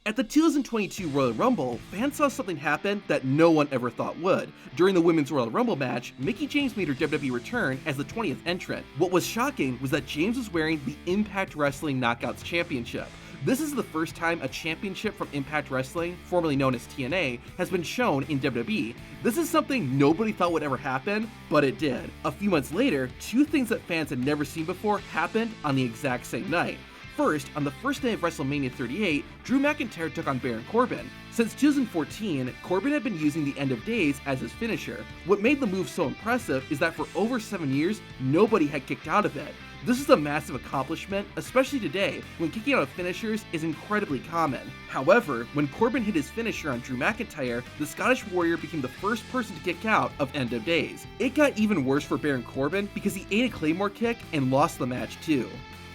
At the 2022 Royal Rumble, fans saw something happen that no one ever thought would. During the Women's Royal Rumble match, Mickie James made her WWE return as the 20th entrant. What was shocking was that James was wearing the Impact Wrestling Knockouts Championship. This is the first time a championship from Impact Wrestling, formerly known as TNA, has been shown in WWE. This is something nobody thought would ever happen, but it did. A few months later, two things that fans had never seen before happened on the exact same night. First, on the first day of WrestleMania 38, Drew McIntyre took on Baron Corbin. Since 2014, Corbin had been using the End of Days as his finisher. What made the move so impressive is that for over 7 years, nobody had kicked out of it. This is a massive accomplishment, especially today, when kicking out of finishers is incredibly common. However, when Corbin hit his finisher on Drew McIntyre, the Scottish Warrior became the first person to kick out of End of Days. It got even worse for Baron Corbin because he ate a Claymore kick and lost the match too.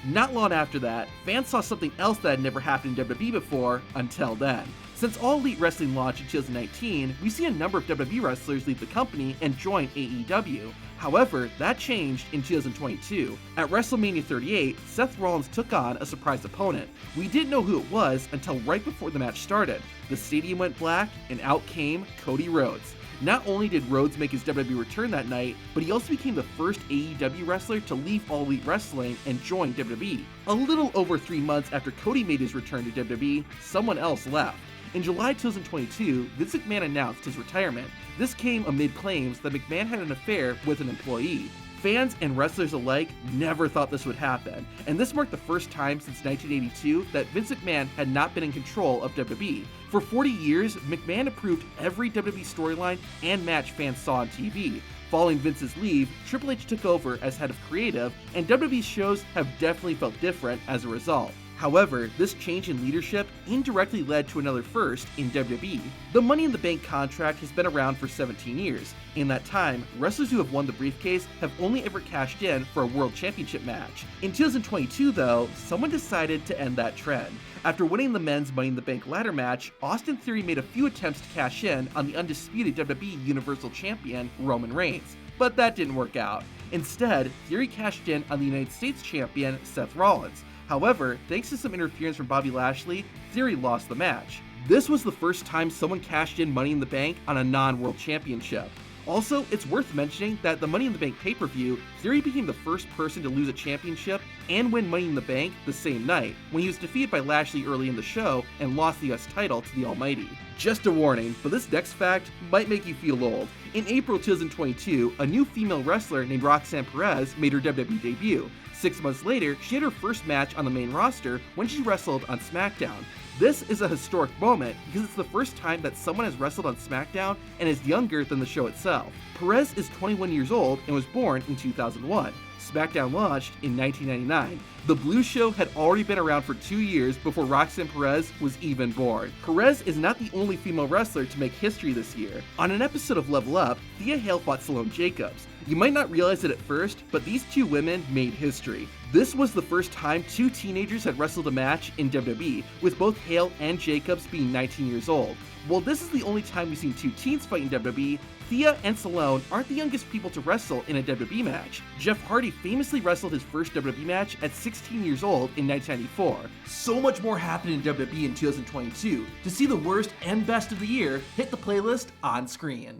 Not long after that, fans saw something else that had never happened in WWE before until then. Since All Elite Wrestling launched in 2019, we see a number of WWE wrestlers leave the company and join AEW. However, that changed in 2022. At WrestleMania 38, Seth Rollins took on a surprise opponent. We didn't know who it was until right before the match started. The stadium went black, and out came Cody Rhodes. Not only did Rhodes make his WWE return that night, but he also became the first AEW wrestler to leave All Elite Wrestling and join WWE. A little over 3 months after Cody made his return to WWE, someone else left. In July 2022, Vince McMahon announced his retirement. This came amid claims that McMahon had an affair with an employee. Fans and wrestlers alike never thought this would happen, and this marked the first time since 1982 that Vince McMahon had not been in control of WWE. For 40 years, McMahon approved every WWE storyline and match fans saw on TV. Following Vince's leave, Triple H took over as head of creative, and WWE's shows have definitely felt different as a result. However, this change in leadership indirectly led to another first in WWE. The Money in the Bank contract has been around for 17 years. In that time, wrestlers who have won the briefcase have only ever cashed in for a World Championship match. In 2022, though, someone decided to end that trend. After winning the men's Money in the Bank ladder match, Austin Theory made a few attempts to cash in on the undisputed WWE Universal Champion, Roman Reigns, but that didn't work out. Instead, Theory cashed in on the United States Champion, Seth Rollins. However, thanks to some interference from Bobby Lashley, Theory lost the match. This was the first time someone cashed in Money in the Bank on a non-World Championship. Also, it's worth mentioning that the Money in the Bank pay-per-view, Theory became the first person to lose a championship and win Money in the Bank the same night, when he was defeated by Lashley early in the show and lost the US title to the Almighty. Just a warning, but this next fact might make you feel old. In April 2022, a new female wrestler named Roxanne Perez made her WWE debut. 6 months later, she had her first match on the main roster when she wrestled on SmackDown. This is a historic moment because it's the first time that someone has wrestled on SmackDown and is younger than the show itself. Perez is 21 years old and was born in 2001. SmackDown launched in 1999. The Blue Show had already been around for 2 years before Roxanne Perez was even born. Perez is not the only female wrestler to make history this year. On an episode of Level Up, Thea Hale fought Salome Jacobs. You might not realize it at first, but these two women made history. This was the first time two teenagers had wrestled a match in WWE, with both Hale and Jacobs being 19 years old. While this is the only time we've seen two teens fight in WWE, Thea and Salome aren't the youngest people to wrestle in a WWE match. Jeff Hardy famously wrestled his first WWE match at 16 years old in 1994. So much more happened in WWE in 2022. To see the worst and best of the year, hit the playlist on screen.